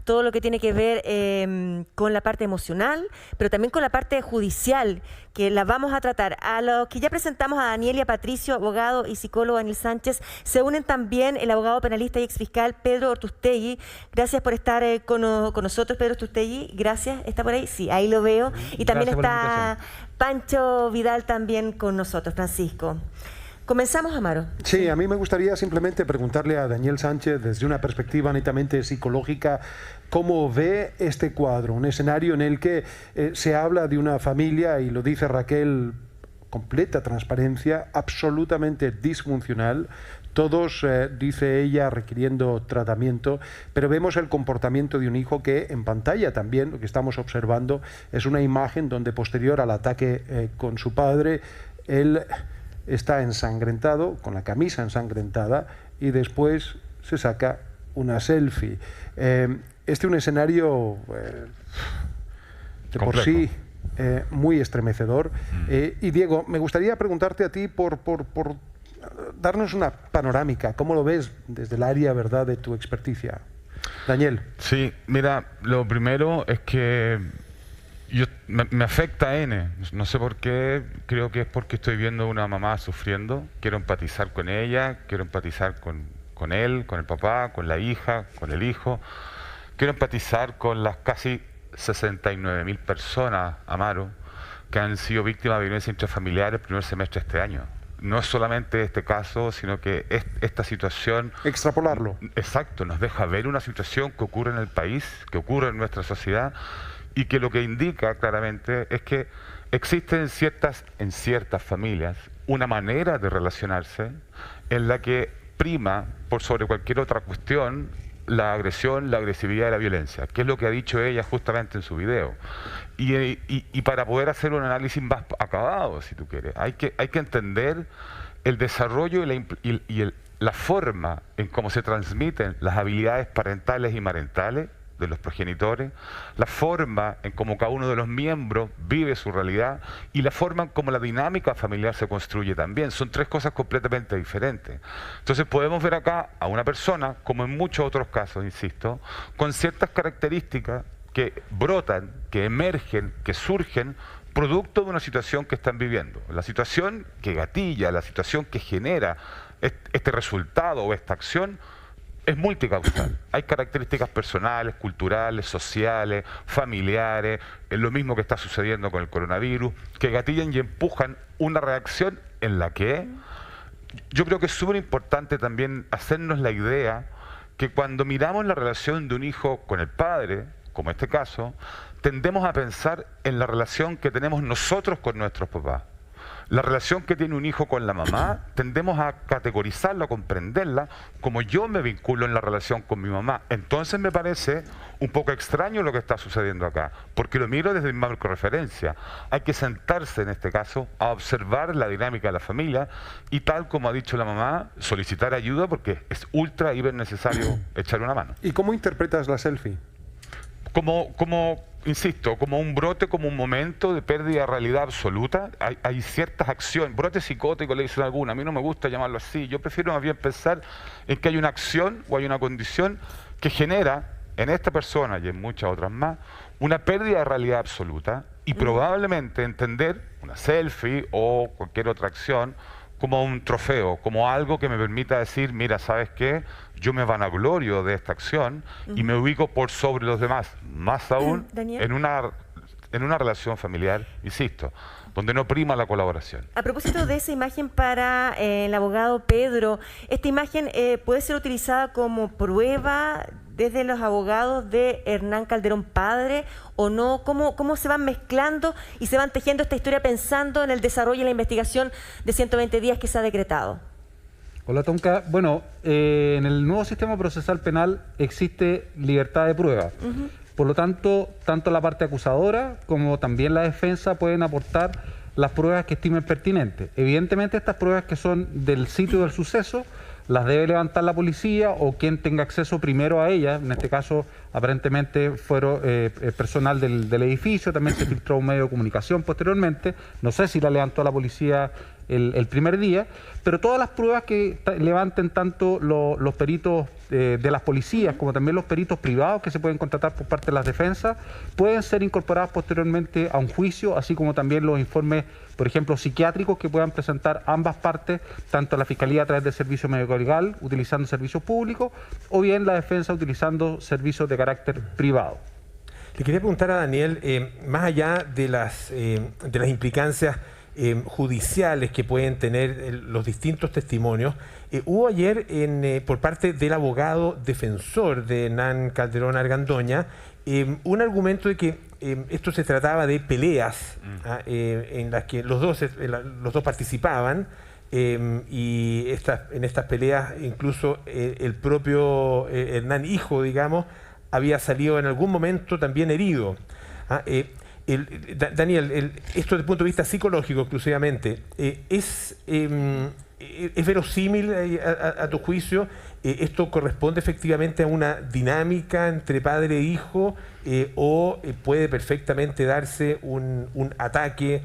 todo lo que tiene que ver con la parte emocional, pero también con la parte judicial, que la vamos a tratar. A los que ya presentamos, a Daniel y a Patricio, abogado y psicólogo Daniel Sánchez, se unen también el abogado penalista y exfiscal Pedro Ortustegui. Gracias por estar con nosotros, Pedro Ortustegui. Gracias. ¿Está por ahí? Sí, ahí lo veo. Y también está Pancho Vidal también con nosotros, Francisco. ¿Comenzamos, Amaro? Sí, a mí me gustaría simplemente preguntarle a Daniel Sánchez, desde una perspectiva netamente psicológica, cómo ve este cuadro, un escenario en el que se habla de una familia, y lo dice Raquel, completa transparencia, absolutamente disfuncional, todos, dice ella, requiriendo tratamiento, pero vemos el comportamiento de un hijo que en pantalla también, lo que estamos observando, es una imagen donde posterior al ataque con su padre, él está ensangrentado, con la camisa ensangrentada, y después se saca una selfie. Este es un escenario de por sí muy estremecedor. Y Diego, me gustaría preguntarte a ti por darnos una panorámica. ¿Cómo lo ves desde el área, verdad, de tu experticia? Daniel. Sí, mira, lo primero es que me afecta N, no sé por qué, creo que es porque estoy viendo a una mamá sufriendo, quiero empatizar con ella, quiero empatizar con él, con el papá, con la hija, con el hijo, quiero empatizar con las casi 69.000 personas, Amaro, que han sido víctimas de violencia intrafamiliar el primer semestre de este año. No es solamente este caso, sino que esta situación... Extrapolarlo. Exacto, nos deja ver una situación que ocurre en el país, que ocurre en nuestra sociedad, y que lo que indica claramente es que existe en ciertas familias una manera de relacionarse en la que prima por sobre cualquier otra cuestión la agresión, la agresividad y la violencia, que es lo que ha dicho ella justamente en su video. Y para poder hacer un análisis más acabado, si tú quieres, hay que entender el desarrollo y la forma en cómo se transmiten las habilidades parentales y marentales de los progenitores, la forma en cómo cada uno de los miembros vive su realidad y la forma en cómo la dinámica familiar se construye también. Son tres cosas completamente diferentes. Entonces podemos ver acá a una persona, como en muchos otros casos, insisto, con ciertas características que brotan, que emergen, que surgen producto de una situación que están viviendo. La situación que gatilla, la situación que genera este resultado o esta acción es multicausal. Hay características personales, culturales, sociales, familiares, es lo mismo que está sucediendo con el coronavirus, que gatillan y empujan una reacción en la que yo creo que es súper importante también hacernos la idea que cuando miramos la relación de un hijo con el padre, como este caso, tendemos a pensar en la relación que tenemos nosotros con nuestros papás. La relación que tiene un hijo con la mamá, tendemos a categorizarla, a comprenderla, como yo me vinculo en la relación con mi mamá. Entonces me parece un poco extraño lo que está sucediendo acá, porque lo miro desde mi marcorreferencia. Hay que sentarse en este caso a observar la dinámica de la familia y, tal como ha dicho la mamá, solicitar ayuda porque es ultra, hiper necesario echar una mano. ¿Y cómo interpretas la selfie? Insisto, como un brote, como un momento de pérdida de realidad absoluta. Hay ciertas acciones, brote psicótico le dicen alguna, a mí no me gusta llamarlo así, yo prefiero más bien pensar en que hay una acción o hay una condición que genera en esta persona y en muchas otras más una pérdida de realidad absoluta y probablemente entender una selfie o cualquier otra acción como un trofeo, como algo que me permita decir, mira, ¿sabes qué? Yo me vanaglorio de esta acción y me ubico por sobre los demás, más aún en una relación familiar, insisto, donde no prima la colaboración. A propósito de esa imagen para el abogado Pedro, ¿esta imagen puede ser utilizada como prueba desde los abogados de Hernán Calderón padre o no? ¿Cómo se van mezclando y se van tejiendo esta historia pensando en el desarrollo y la investigación de 120 días que se ha decretado? Hola, Tonka. Bueno, en el nuevo sistema procesal penal existe libertad de prueba. Por lo tanto la parte acusadora como también la defensa pueden aportar las pruebas que estimen pertinentes. Evidentemente estas pruebas que son del sitio del suceso las debe levantar la policía o quien tenga acceso primero a ellas. En este caso, aparentemente fueron personal del edificio, también se filtró un medio de comunicación posteriormente. No sé si la levantó la policía el primer día, pero todas las pruebas que levanten tanto los peritos de las policías, como también los peritos privados que se pueden contratar por parte de las defensas, pueden ser incorporados posteriormente a un juicio, así como también los informes, por ejemplo, psiquiátricos que puedan presentar ambas partes, tanto la Fiscalía a través del servicio médico legal, utilizando servicios públicos, o bien la defensa utilizando servicios de carácter privado. Le quería preguntar a Daniel, más allá de las implicancias judiciales que pueden tener los distintos testimonios, hubo ayer por parte del abogado defensor de Hernán Calderón Argandoña un argumento de que esto se trataba de peleas en las que los dos participaban, y en estas peleas incluso el propio Hernán hijo, digamos, había salido en algún momento también herido. Daniel, esto desde el punto de vista psicológico exclusivamente, ¿es verosímil a tu juicio? ¿Esto corresponde efectivamente a una dinámica entre padre e hijo, o puede perfectamente darse un ataque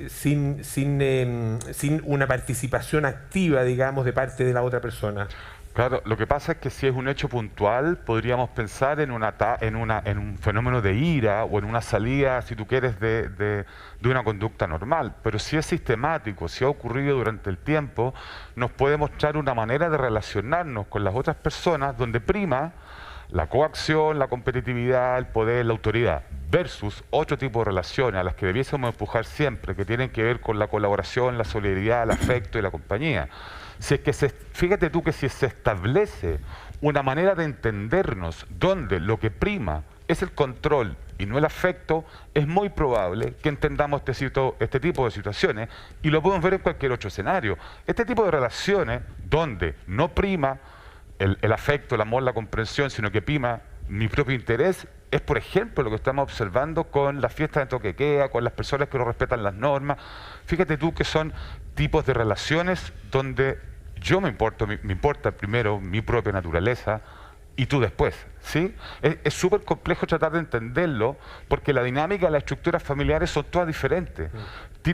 sin una participación activa, digamos, de parte de la otra persona? Claro, lo que pasa es que si es un hecho puntual, podríamos pensar en un fenómeno de ira o en una salida, si tú quieres, de una conducta normal. Pero si es sistemático, si ha ocurrido durante el tiempo, nos puede mostrar una manera de relacionarnos con las otras personas donde prima la coacción, la competitividad, el poder, la autoridad, versus otro tipo de relaciones a las que debiésemos empujar siempre, que tienen que ver con la colaboración, la solidaridad, el afecto y la compañía. Si es que fíjate tú que si se establece una manera de entendernos donde lo que prima es el control y no el afecto, es muy probable que entendamos este tipo de situaciones, y lo podemos ver en cualquier otro escenario. Este tipo de relaciones donde no prima el afecto, el amor, la comprensión, sino que prima mi propio interés, es por ejemplo lo que estamos observando con las fiestas de toque de queda, con las personas que no respetan las normas. Fíjate tú que son tipos de relaciones donde yo me importa primero mi propia naturaleza y tú después, ¿sí? Es súper complejo tratar de entenderlo, porque la dinámica, las estructuras familiares son todas diferentes.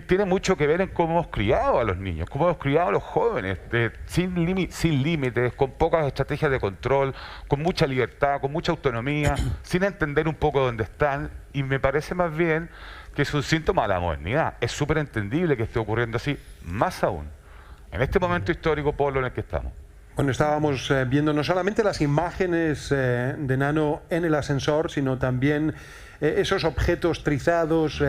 Tiene mucho que ver en cómo hemos criado a los niños, cómo hemos criado a los jóvenes, sin límites, con pocas estrategias de control, con mucha libertad, con mucha autonomía, sin entender un poco dónde están, y me parece más bien que es un síntoma de la modernidad. Es súper entendible que esté ocurriendo así, más aún en este momento histórico, Polo, en el que estamos. Bueno, estábamos viendo no solamente las imágenes de Nano en el ascensor, sino también esos objetos trizados,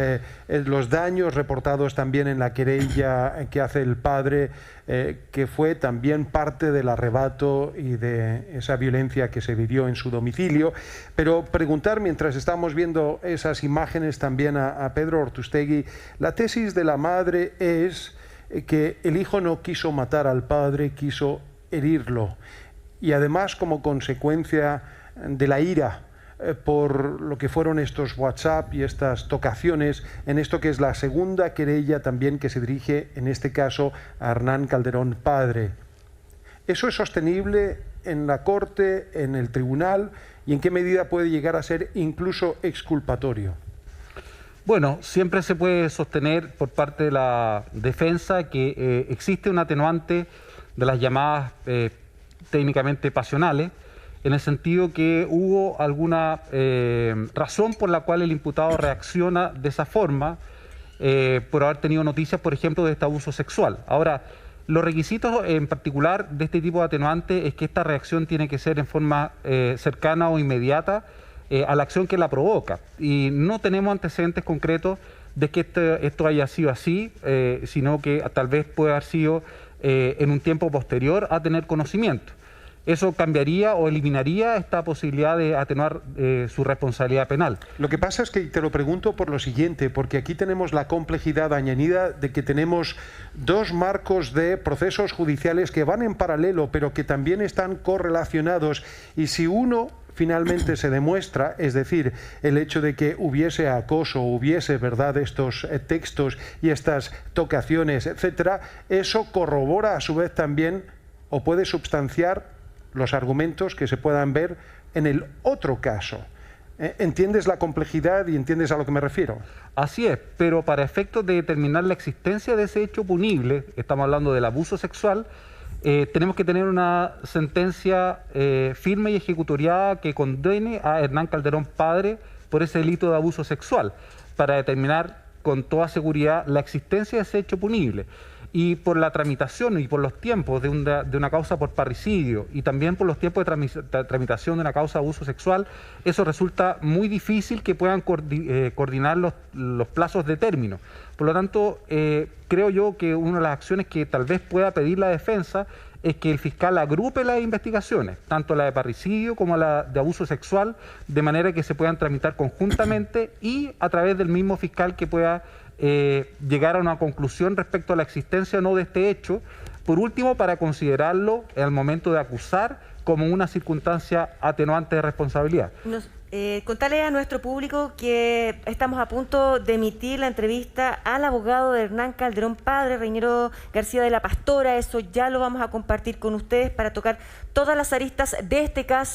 los daños reportados también en la querella que hace el padre, que fue también parte del arrebato y de esa violencia que se vivió en su domicilio. Pero preguntar, mientras estamos viendo esas imágenes, también a Pedro Ortustegui, la tesis de la madre es que el hijo no quiso matar al padre, quiso herirlo, y además como consecuencia de la ira por lo que fueron estos WhatsApp y estas tocaciones, en esto que es la segunda querella también que se dirige en este caso a Hernán Calderón padre. ¿Eso es sostenible en la corte, en el tribunal, y en qué medida puede llegar a ser incluso exculpatorio? Bueno, siempre se puede sostener por parte de la defensa que existe un atenuante de las llamadas técnicamente pasionales, en el sentido que hubo alguna razón por la cual el imputado reacciona de esa forma, por haber tenido noticias, por ejemplo, de este abuso sexual. Ahora, los requisitos en particular de este tipo de atenuante es que esta reacción tiene que ser en forma cercana o inmediata a la acción que la provoca, y no tenemos antecedentes concretos de que esto haya sido así, sino que tal vez puede haber sido en un tiempo posterior a tener conocimiento. Eso cambiaría o eliminaría esta posibilidad de atenuar su responsabilidad penal. Lo que pasa es que te lo pregunto por lo siguiente, porque aquí tenemos la complejidad añadida de que tenemos dos marcos de procesos judiciales que van en paralelo, pero que también están correlacionados, y si uno finalmente se demuestra, es decir, el hecho de que hubiese acoso, hubiese, ¿verdad?, estos textos y estas tocaciones, etcétera, eso corrobora a su vez también, o puede substanciar los argumentos que se puedan ver en el otro caso. ¿Entiendes la complejidad y entiendes a lo que me refiero? Así es, pero para efectos de determinar la existencia de ese hecho punible, estamos hablando del abuso sexual, tenemos que tener una sentencia firme y ejecutoriada que condene a Hernán Calderón padre por ese delito de abuso sexual, para determinar con toda seguridad la existencia de ese hecho punible. Y por la tramitación y por los tiempos de una causa por parricidio y también por los tiempos de tramitación de una causa de abuso sexual, eso resulta muy difícil que puedan coordinar los plazos de término. Por lo tanto, creo yo que una de las acciones que tal vez pueda pedir la defensa es que el fiscal agrupe las investigaciones, tanto la de parricidio como la de abuso sexual, de manera que se puedan tramitar conjuntamente y a través del mismo fiscal que pueda llegar a una conclusión respecto a la existencia o no de este hecho, por último, para considerarlo en el momento de acusar como una circunstancia atenuante de responsabilidad. Contarle a nuestro público que estamos a punto de emitir la entrevista al abogado de Hernán Calderón padre, Reynero García de la Pastora. Eso ya lo vamos a compartir con ustedes para tocar todas las aristas de este caso.